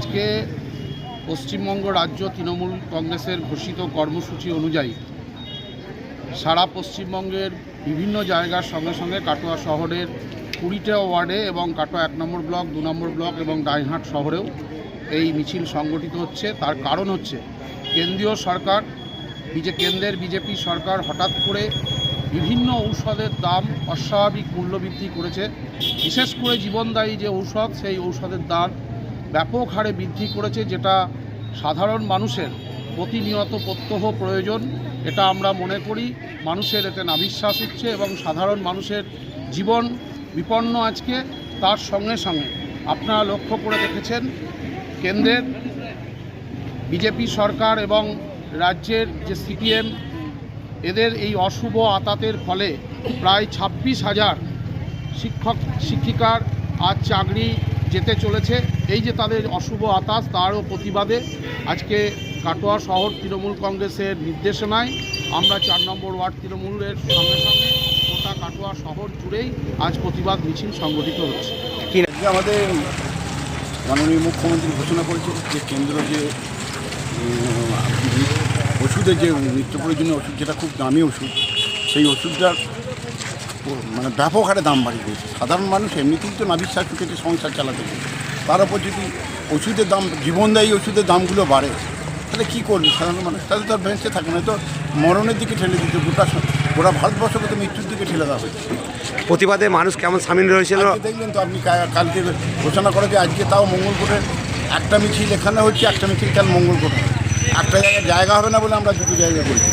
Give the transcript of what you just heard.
আজকে পশ্চিমবঙ্গ রাজ্য তৃণমূল কংগ্রেসের ঘোষিত কর্মসূচি অনুযায়ী সারা পশ্চিমবঙ্গের বিভিন্ন জায়গার সঙ্গে সঙ্গে কাটোয়া শহরের 20টা ওয়ার্ডে এবং কাটোয়া 1 নম্বর ব্লক, 2 নম্বর ব্লক এবং ডাইহাট শহরেও এই মিছিল সংগঠিত হচ্ছে। তার কারণ হচ্ছে কেন্দ্রীয় সরকার, কেন্দ্রের বিজেপি সরকার হঠাৎ করে বিভিন্ন ঔষধের দাম অস্বাভাবিক মূল্যবৃদ্ধি করেছে। বিশেষ করে জীবনদায়ী যে ঔষধ, সেই ঔষধের দাম ব্যাপক হারে বৃদ্ধি করেছে, যেটা সাধারণ মানুষের প্রতিনিয়ত প্রত্যহ প্রয়োজন। এটা আমরা মনে করি মানুষের এতে নাভিশ্বাস হচ্ছে এবং সাধারণ মানুষের জীবন বিপন্ন আজকে। তার সঙ্গে সঙ্গে আপনারা লক্ষ্য করে দেখেছেন কেন্দ্রের বিজেপি সরকার এবং রাজ্যের যে সিপিএম, এদের এই অশুভ আতাতের ফলে প্রায় 26,000 শিক্ষক শিক্ষিকার আজ চাকরি যেতে চলেছে। এই যে তাদের অশুভ আতাত, তারও প্রতিবাদে আজকে কাটোয়া শহর তৃণমূল কংগ্রেসের নির্দেশনায় আমরা 4 নম্বর ওয়ার্ড তৃণমূলের সঙ্গে সঙ্গে গোটা কাটোয়া শহর জুড়েই আজ প্রতিবাদ মিছিল সংগঠিত হচ্ছে। আমাদের মাননীয় মুখ্যমন্ত্রী ঘোষণা করেছে যে কেন্দ্র যে ওষুধের যে নিত্য প্রয়োজনীয় ওষুধ, যেটা খুব দামি ওষুধ, সেই ওষুধটার মানে ব্যাপক হারে দাম বাড়িয়ে দিয়েছে। সাধারণ মানুষ এমনিতেই তো নাভিশ্বাস চুকেছে সংসার চালাতে, তার উপর যদি ওষুধের দাম, জীবনদায়ী ওষুধের দামগুলো বাড়ে, তাহলে কী করবে সাধারণ মানুষ? তাহলে তো আর বেঁচে থাকে না, তো মরণের দিকে ঠেলে দিতে, গোটা ভারতবর্ষকে তো মৃত্যুর দিকে ঠেলে দেওয়া হয়েছে। প্রতিবাদে মানুষ কেমন সামিল হয়েছিল দেখলেন তো আপনি, কালকে ঘোষণা করে যে আজকে তাও মঙ্গলকোটের একটা মিছিল এখানে হচ্ছে, একটা মিছিল কাল মঙ্গলকোটে। একটা জায়গা হবে না বলে আমরা দুটো জায়গা করেছি।